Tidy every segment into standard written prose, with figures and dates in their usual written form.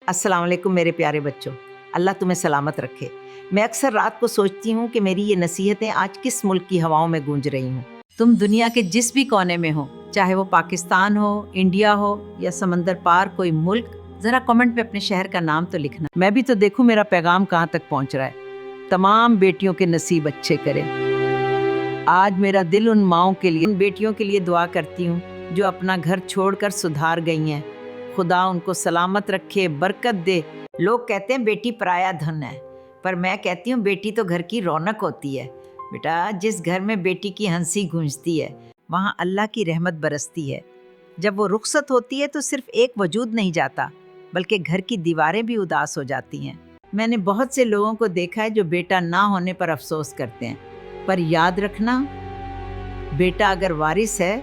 अस्सलाम वालेकुम मेरे प्यारे बच्चों, अल्लाह तुम्हें सलामत रखे। मैं अक्सर रात को सोचती हूँ कि मेरी ये नसीहतें आज किस मुल्क की हवाओं में गूंज रही हूँ। तुम दुनिया के जिस भी कोने में हो, चाहे वो पाकिस्तान हो, इंडिया हो या समंदर पार कोई मुल्क, जरा कमेंट में अपने शहर का नाम तो लिखना। मैं भी तो देखूं मेरा पैगाम कहाँ तक पहुँच रहा है। तमाम बेटियों के नसीब अच्छे करें। आज मेरा दिल उन माओं के लिए, उन बेटियों के लिए दुआ करती हूँ जो अपना घर छोड़कर सुधार गई हैं। खुदा उनको सलामत रखे, बरकत दे। लोग कहते हैं बेटी पराया धन है, पर मैं कहती हूँ बेटी तो घर की रौनक होती है। बेटा, जिस घर में बेटी की हंसी गूंजती है वहाँ अल्लाह की रहमत बरसती है। जब वो रुखसत होती है तो सिर्फ एक वजूद नहीं जाता, बल्कि घर की दीवारें भी उदास हो जाती हैं। मैंने बहुत से लोगों को देखा है जो बेटा ना होने पर अफसोस करते हैं, पर याद रखना, बेटा अगर वारिस है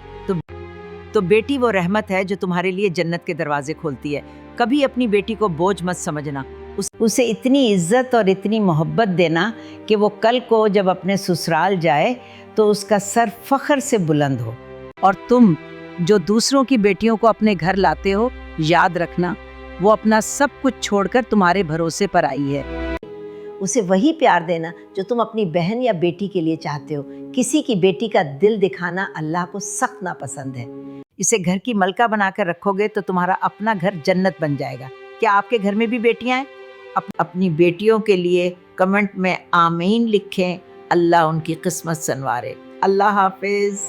तो बेटी वो रहमत है जो तुम्हारे लिए जन्नत के दरवाजे खोलती है। कभी अपनी बेटी को बोझ मत समझना, उसे इतनी इज्जत और इतनी मोहब्बत देना कि वो कल को जब अपने ससुराल जाए तो उसका सर फख्र से बुलंद हो। और तुम जो दूसरों की बेटियों को अपने घर लाते हो, याद रखना वो अपना सब कुछ छोड़कर तुम्हारे भरोसे पर आई है। उसे वही प्यार देना जो तुम अपनी बहन या बेटी के लिए चाहते हो। किसी की बेटी का दिल दिखाना अल्लाह को सख्त नापसंद है। इसे घर की मलका बनाकर रखोगे तो तुम्हारा अपना घर जन्नत बन जाएगा। क्या आपके घर में भी बेटियां हैं? अपनी बेटियों के लिए कमेंट में आमीन लिखें। अल्लाह उनकी किस्मत संवारे। अल्लाह हाफिज।